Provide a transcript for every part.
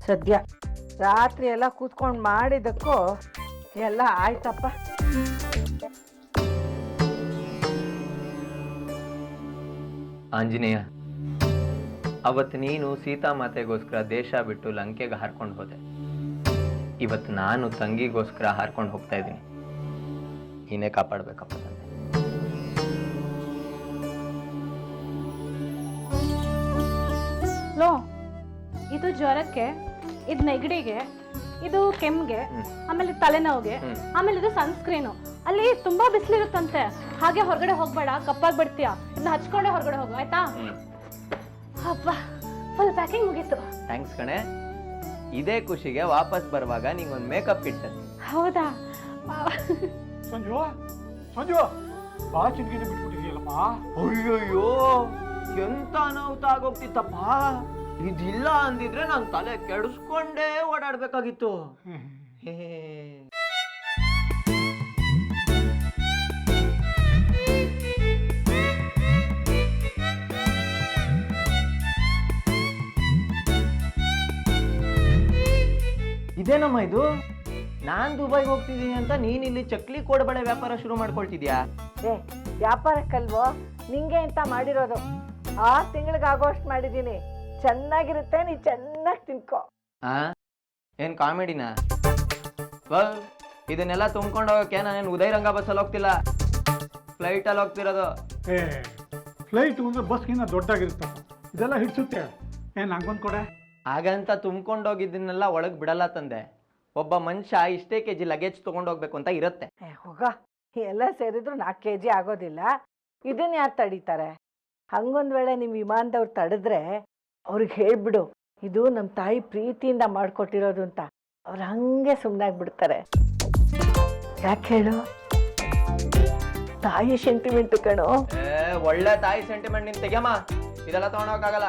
ಸದ್ಯ ರಾತ್ರಿ ಎಲ್ಲ ಕೂತ್ಕೊಂಡು ಮಾಡಿದ್ದಕ್ಕೂ ಎಲ್ಲ ಆಯ್ತಪ್ಪ. ಆಂಜನೇಯ, ಅವತ್ತು ನೀನು ಸೀತಾಮಾತೆಗೋಸ್ಕರ ದೇಶ ಬಿಟ್ಟು ಲಂಕೆಗೆ ಹಾರ್ಕೊಂಡು ಹೋದೆ. ಇವತ್ತು ನಾನು ತಂಗಿಗೋಸ್ಕರ ಹಾರ್ಕೊಂಡು ಹೋಗ್ತಾ ಇದ್ದೀನಿ. ನೀನೇ ಕಾಪಾಡ್ಬೇಕಪ್ಪ ತಂದೆ. ಲೋ, ಇದು ಜ್ವರಕ್ಕೆ, ಇದು ನೆಗಡಿಗೆ, ಇದು ಕೆಮ್ಮಿಗೆ, ಆಮೇಲೆ ತಲೆನೋವಿಗೆ, ಆಮೇಲೆ ಇದು ಸನ್ಸ್ಕ್ರೀನು. ಅಲ್ಲಿ ತುಂಬಾ ಬಿಸಿಲಿರುತ್ತಂತೆ, ಹಾಗೆ ಹೊರಗಡೆ ಹೋಗ್ಬೇಡ, ಕಪ್ಪಾಗಿ ಬಿಡ್ತೀಯ. ಇದನ್ನ ಹಚ್ಕೊಂಡೆ ಹೊರಗಡೆ ಹೋಗು, ಆಯ್ತಾ? ಅಪ್ಪ, ಫುಲ್ ಪ್ಯಾಕಿಂಗ್ ಮುಗೀತು. ಥ್ಯಾಂಕ್ಸ್ ಕಣೆ. ಇದೇ ಖುಷಿಗೆ ವಾಪಸ್ ಬರುವಾಗ ನಿಂಗೊಂದು ಮೇಕಪ್ ಕಿಟ್. ಹೌದಾ? ಸಂಜು ಸಂಜು ಬಹಳ ಚಿಂತೆಗೆ ಬಿಟ್ಬಿಟ್ಟಿದೆಯಲ್ಲಪ್ಪ. ಅಯ್ಯಯ್ಯೋ, ಎಂತ ಅನಾಹುತ ಆಗೋಗ್ತಿತ್ತಪ್ಪ. ಇದಿಲ್ಲ ಅಂದಿದ್ರೆ ನಾನು ತಲೆ ಕೆಡಿಸ್ಕೊಂಡೇ ಓಡಾಡ್ಬೇಕಾಗಿತ್ತು. ಇದೇನಮ್ಮ ಇದು? ನಾನ್ ದುಬೈಗೆ ಹೋಗ್ತಿದ್ದೀನಿ ಅಂತ ನೀನ್ ಇಲ್ಲಿ ಚಕ್ಲಿ ಕೋಡ್ಬಳೆ ವ್ಯಾಪಾರ ಶುರು ಮಾಡ್ಕೊಳ್ತಿದ್ಯಾ? ಏ, ವ್ಯಾಪಾರಕ್ಕಲ್ವೋ, ನಿಂಗೆ ಅಂತ ಮಾಡಿರೋದು. 6 ತಿಂಗಳಿಗಾಗೋಷ್ಟು ಮಾಡಿದ್ದೀನಿ. ಚೆನ್ನಾಗಿರುತ್ತೆ, ನೀ ಚೆನ್ನಾಗಿ ತಿನ್ಕೋ. ಏನ್ ಕಾಮಿಡಿನಾ? ಇದನ್ನೆಲ್ಲ ತುಂಬ್ಕೊಂಡು ಹೋಗಕ್ಕೆ ನಾನೇನು ಉದಯ ರಂಗ ಬಸ್ಸಲ್ಲಿ ಹೋಗ್ತಿಲ್ಲ, ಫ್ಲೈಟ್ ಅಲ್ಲಿ ಹೋಗ್ತಿರೋದು. ಫ್ಲೈಟ್ ಅಂದ್ರೆ ಬಸ್ಗಿನ್ನ ದೊಡ್ಡಾಗಿರುತ್ತಪ್ಪ, ಇದೆಲ್ಲ ಹಿಡ್ಸುತ್ತೆ. ಏನ್ ನಂಗೊಂದ್ ಕೊಡೆ. ಹಾಗಂತ ತುಂಬ್ಕೊಂಡೋಗಿದ್ದನ್ನೆಲ್ಲ ಒಳಗ್ ಬಿಡಲ್ಲ ತಂದೆ. ಒಬ್ಬ ಮನುಷ್ಯ ಇಷ್ಟೇ ಕೆಜಿ ಲಗೇಜ್ ತಗೊಂಡೋಗ್ಬೇಕು ಅಂತ ಇರುತ್ತೆ. ಹೋಗ, ಎಲ್ಲ ಸೇರಿದ್ರು 4 kg ಆಗೋದಿಲ್ಲ. ಇದನ್ನ ಯಾರು ತಡೀತಾರೆ? ಹಂಗೊಂದ್ ವೇಳೆ ನಿಮ್ ವಿಮಾನದವ್ರು ತಡೆದ್ರೆ ಅವ್ರಿಗೆ ಹೇಳ್ಬಿಡು, ಇದು ನಮ್ಮ ತಾಯಿ ಪ್ರೀತಿಯಿಂದ ಮಾಡ್ಕೊಟ್ಟಿರೋದು ಅಂತ. ಅವ್ರು ಹಂಗೆ ಸುಮ್ಮನಾಗ್ಬಿಡ್ತಾರೆ. ಯಾಕೆ ಹೇಳು? ತಾಯಿ ಸೆಂಟಿಮೆಂಟ್ ಕಣೋ. ಒಳ್ಳೆ ತಾಯಿ ಸೆಂಟಿಮೆಂಟ್ ನಿನ್ ತೆಗೆಯಮ್ಮ. ಇದೆಲ್ಲ ತಗೊಂಡೋಗಕ್ಕಾಗಲ್ಲ.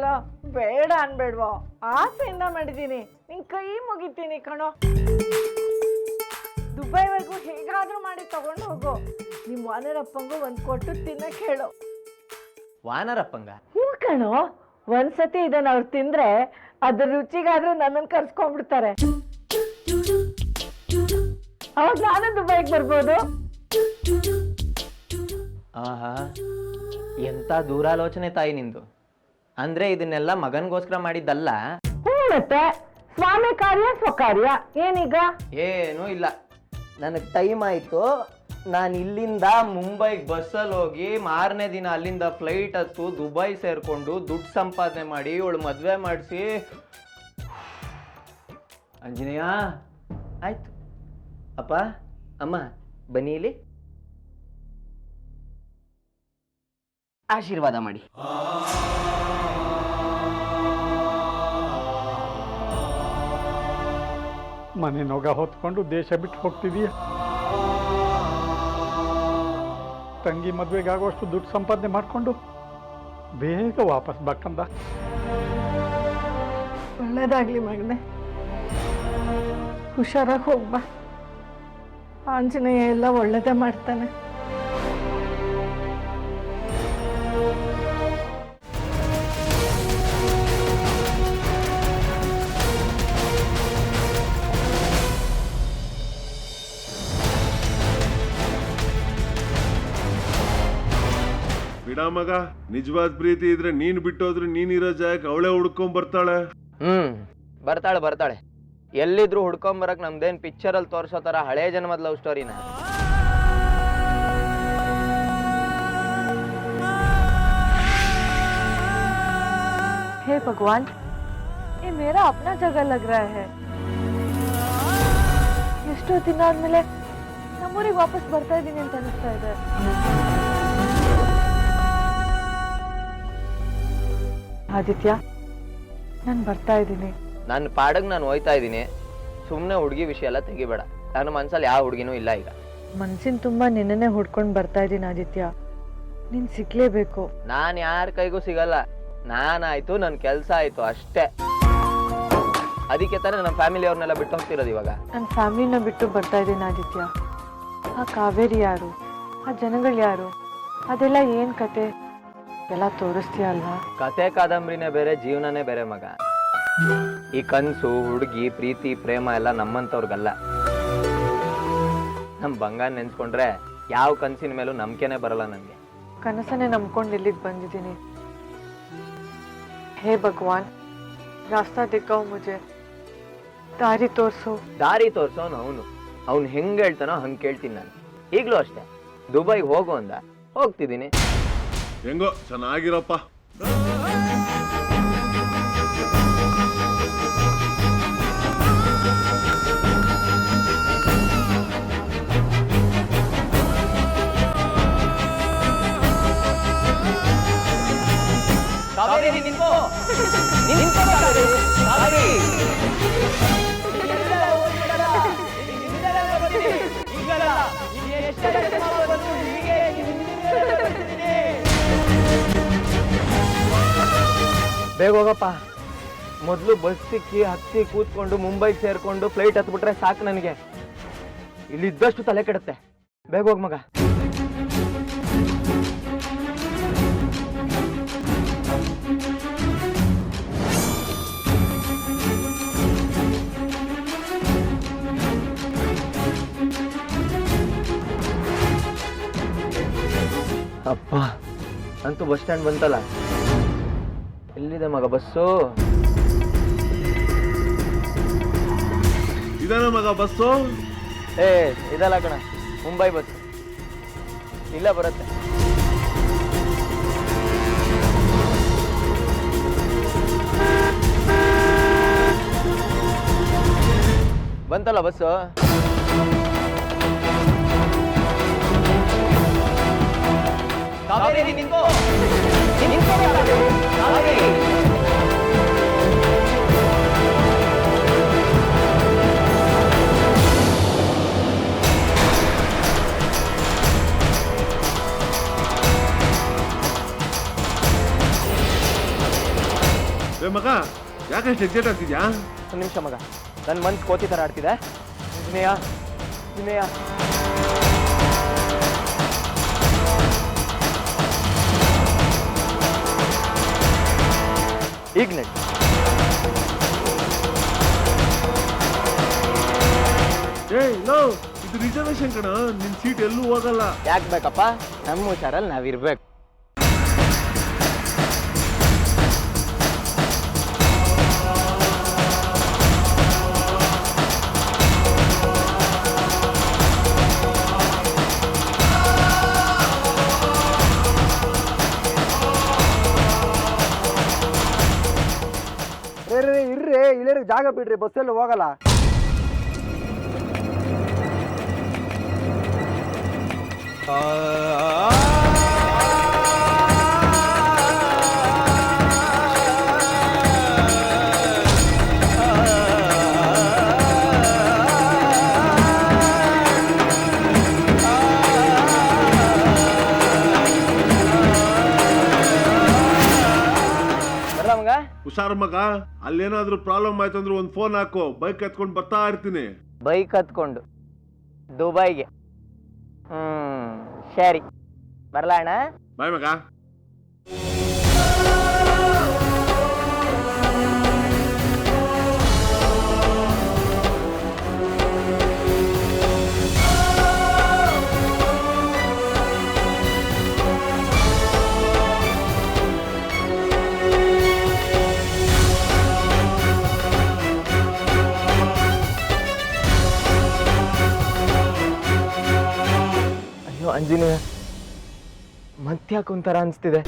ಲೋ, ಬೇಡ ಅನ್ಬೇಡ್ವೋ, ಆಸೆಯಿಂದ ಮಾಡಿದ್ದೀನಿ. ನಿನ್ ಕೈ ಮುಗಿತೀನಿ ಕಣೋ. ದುಬೈವರೆಗೂ ಹೇಗಾದ್ರೂ ಮಾಡಿ ತಗೊಂಡು ಹೋಗು. ನಿಮ್ ವಾನರಪ್ಪಂಗೂ ಒಂದ್ ಕೊಟ್ಟು ತಿನ್ನಕ್ ಹೇಳು. ವಾನರಪ್ಪಂಗ? ಹ್ಞೂ ಕಣೋ, ಒಂದ್ಸತಿ ಇದನ್ನ ಅವ್ರು ತಿಂದ್ರೆ ಅದ್ರ ರುಚಿಗಾದ್ರೂ ನನ್ನನ್ನು ಕರ್ಸ್ಕೊಂಡ್ಬಿಡ್ತಾರೆ. ಅವಾಗ ನಾನು ದುಬೈಗೆ ಬರ್ಬೋದು. ಆಹಾ, ಎಂತ ದೂರಾಲೋಚನೆ ತಾಯಿ ನಿಂದು. ಅಂದ್ರೆ ಇದನ್ನೆಲ್ಲ ಮಗನ್ಗೋಸ್ಕರ ಮಾಡಿದ್ದಲ್ಲ? ಮತ್ತೆ ಸ್ವಾಮಿ ಕಾರ್ಯ ಸ್ವಕಾರ್ಯ. ಏನೀಗ? ಏನೂ ಇಲ್ಲ. ನನಗೆ ಟೈಮ್ ಆಯ್ತು. ನಾನು ಇಲ್ಲಿಂದ ಮುಂಬೈಗೆ ಬಸ್ಸಲ್ಲಿ ಹೋಗಿ ಮಾರನೇ ದಿನ ಅಲ್ಲಿಂದ ಫ್ಲೈಟ್ ಹತ್ತು ದುಬೈ ಸೇರ್ಕೊಂಡು ದುಡ್ಡು ಸಂಪಾದನೆ ಮಾಡಿ ಇವಳು ಮದುವೆ ಮಾಡಿಸಿ. ಆಂಜನೇಯ, ಆಯ್ತು. ಅಪ್ಪ ಅಮ್ಮ ಬನ್ನಿ ಇಲ್ಲಿ, ಆಶೀರ್ವಾದ ಮಾಡಿ. ಮನೆ ನೊಗ ಹೊತ್ಕೊಂಡು ದೇಶ ಬಿಟ್ಟು ಹೋಗ್ತಿದೀಯ. ತಂಗಿ ಮದ್ವೆಗೆ ಆಗುವಷ್ಟು ದುಡ್ಡು ಸಂಪಾದನೆ ಮಾಡಿಕೊಂಡು ಬೇಗ ವಾಪಸ್ ಬಾಕಂದ. ಒಳ್ಳೇದಾಗ್ಲಿ ಮಗನೆ, ಹುಷಾರಾಗಿ ಹೋಗ್ಬಾ. ಆಂಜನೇಯ ಎಲ್ಲ ಒಳ್ಳೇದೇ ಮಾಡ್ತಾನೆ. ಮಗ, ನಿಜವಾದ ಪ್ರೀತಿ ಇದ್ರೆ ನೀನ್ ಬಿಟ್ಟೋದ್ರೆ ನೀನಿರೋ ಜಾಗಕ್ಕೆ ಅವಳೇ ಹುಡ್ಕೊಂಡ್ ಬರ್ತಾಳೆ. ಬರ್ತಾಳೆ. ಎಲ್ಲಿದ್ರು ಹುಡ್ಕೊಂಡ್ ಬರಕ್ ನಮ್ದೇನ್ ಪಿಕ್ಚರ್ ಅಲ್ಲಿ ತೋರ್ಸೋ ತರ ಹಳೆ ಜನ್ಮದ ಲವ್ ಸ್ಟೋರಿನ? हे भगवान, ये मेरा अपना जगह लग रहा है. ಎಷ್ಟೋ ದಿನ ಆದ್ಮೇಲೆ ನಮ್ಮೂರಿಗೆ ವಾಪಸ್ ಬರ್ತಾ ಇದ್ದೀನಿ ಅಂತ ಅನಿಸ್ತಾ ಇದೆ. ಆದಿತ್ಯ, ನಾನು ಬರ್ತಾ ಇದ್ದೀನಿ. ನನ್ನ ಪಾಡಗ್ ನಾನು ಹೋಯ್ತಾ ಇದ್ದೀನಿ. ಸುಮ್ಮನೆ ಹುಡುಗಿ ವಿಷಯ ಎಲ್ಲ ತೆಗಿಬೇಡ. ನನ್ನ ಮನ್ಸಲ್ಲಿ ಯಾವ ಹುಡುಗಿನೂ ಇಲ್ಲ ಈಗ. ಮನ್ಸಿನ ತುಂಬಾ ನಿನ್ನೆ ಹುಡ್ಕೊಂಡು ಬರ್ತಾ ಇದ್ದೀನಿ ಆದಿತ್ಯ. ನೀನ್ ಸಿಗ್ಲೇಬೇಕು. ನಾನು ಯಾರ ಕೈಗೂ ಸಿಗಲ್ಲ. ನಾನಾಯ್ತು, ನನ್ನ ಕೆಲಸ ಆಯ್ತು ಅಷ್ಟೇ. ಅದಕ್ಕೆ ತಾನೇ ನಮ್ಮ ಫ್ಯಾಮಿಲಿ ಅವ್ರನ್ನೆಲ್ಲ ಬಿಟ್ಟು ಹೋಗ್ತಿರೋದು ಇವಾಗ. ನನ್ನ ಫ್ಯಾಮಿಲಿನ ಬಿಟ್ಟು ಬರ್ತಾ ಇದ್ದೀನಿ ಆದಿತ್ಯ. ಆ ಕಾವೇರಿ ಯಾರು, ಆ ಜನಗಳು ಯಾರು, ಅದೆಲ್ಲ ಏನ್ ಕತೆ ಎಲ್ಲ ತೋರಿಸ್ತೀಯ ಅಲ್ವಾ? ಕತೆ ಕಾದಂಬರಿನೇ ಬೇರೆ, ಜೀವನನೇ ಬೇರೆ ಮಗ. ಈ ಕನ್ಸು ಹುಡುಗಿ ಪ್ರೀತಿ ಪ್ರೇಮ ಎಲ್ಲ ನಮ್ಮಂತವ್ರಿಗಲ್ಲ. ನಮ್ ಬಂಗಾರ ನೆನ್ಸ್ಕೊಂಡ್ರೆ ಯಾವ ಕನ್ಸಿನ ಮೇಲೂ ನಂಬಿಕೆನೆ ಬರಲ್ಲ ನನ್ಗೆ. ಕನಸನ್ನೇ ನಂಬ್ಕೊಂಡು ಇಲ್ಲಿಗೆ ಬಂದಿದ್ದೀನಿ. ಹೇ ಭಗವಾನ್, ರಾಸ್ತಾ ದಿಕ್ಕಾವ್ ಮುಜೆ, ದಾರಿ ತೋರ್ಸು. ದಾರಿ ತೋರ್ಸೋನು ಅವ್ನು ಹೆಂಗ್ ಹೇಳ್ತಾನೋ ಹಂಗ್ ಕೇಳ್ತೀನಿ ನಾನು. ಈಗ್ಲೂ ಅಷ್ಟೇ, ದುಬೈಗೆ ಹೋಗು ಅಂದ, ಹೋಗ್ತಿದ್ದೀನಿ. ಹೆಂಗೋ ಚೆನ್ನಾಗಿರಪ್ಪ. ಕಾವೇರಿ ನಿಂತ್ಕೋ, ನಿಂತ್ಕೋ ಕಾವೇರಿ, ಕಾವೇರಿ. ಬೇಗ ಹೋಗಪ್ಪ. ಮೊದಲು ಬಸ್ ಸಿಕ್ಕಿ ಹತ್ತಿ ಕೂತ್ಕೊಂಡು ಮುಂಬೈಗೆ ಸೇರ್ಕೊಂಡು ಫ್ಲೈಟ್ ಹತ್ಬಿಟ್ರೆ ಸಾಕು ನನಗೆ. ಇಲ್ಲಿದ್ದಷ್ಟು ತಲೆ ಕೆಡುತ್ತೆ. ಬೇಗ ಹೋಗ್ ಮಗ. ಅಪ್ಪ, ಅಂತೂ ಬಸ್ ಸ್ಟ್ಯಾಂಡ್ ಬಂತಲ್ಲ. ಎಲ್ಲಿದೆ ಮಗ ಬಸ್ಸು? ಇದೇನ ಮಗ ಬಸ್ಸು? ಏ ಇದಲ್ಲ ಕಣ, ಮುಂಬೈ ಬಸ್. ಇಲ್ಲ ಬರುತ್ತೆ. ಬಂತಲ್ಲ ಬಸ್ಸು. ಕಾವೇರಿ ನಿಂತ್ಕೋ, ನಿಂತ್ಕೋ ಕಾವೇರಿ. ಮಗ ಯಾಕಷ್ಟು ಎಕ್ಸೈಟ್ ಆಗ್ತಿದ್ಯಾ? ಒಂದು ನಿಮಿಷ ಮಗ, ನನ್ನ ಮನ್ಸು ಕೋತಿ ಥರ ಆಡ್ತಿದೆ. ವಿನಯ ವಿನಯ, ಈಗ ನಡಿ. ಏಯ್ ಲೋ, ಇದು ರಿಸರ್ವೇಶನ್ ಕಣ, ನಿನ್ ಸೀಟ್ ಎಲ್ಲೂ ಹೋಗಲ್ಲ. ಯಾಕೆ ಬೇಕಪ್ಪ? ನಮ್ಮ ಹುಷಾರಲ್ಲಿ ನಾವಿರ್ಬೇಕು. ಇರ್ರಿ, ಇಳಿಯರಿಗೆ ಜಾಗ ಬಿಡ್ರಿ, ಬಸ್ಸಲ್ಲಿ ಹೋಗಲ್ಲ. ಹುಷಾರ್ ಮಗ, ಅಲ್ಲೇನಾದ್ರೂ ಪ್ರಾಬ್ಲಮ್ ಆಯ್ತು ಅಂದ್ರೆ ಒಂದು ಫೋನ್ ಹಾಕು, ಬೈಕ್ ಎತ್ಕೊಂಡು ಬರ್ತಾ ಇರ್ತೀನಿ. ಬೈಕ್ ಹತ್ಕೊಂಡು ದುಬೈಗೆ? ಸರಿ, ಬರಲಾ ಅಣ್ಣ? ಬಾಯ್ ಮಗ. ಅಂಜನೇಯ, ಮತ್ತ್ಯಾಕೆ ಒಂಥರ ಅನಿಸ್ತಿದೆ.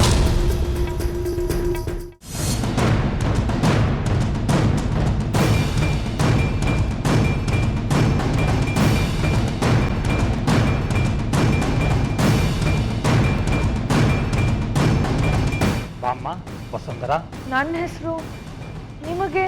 ಬಾಮ್ಮ ವಸುಂಧರಾ. ನನ್ನ ಹೆಸರು ನಿಮಗೆ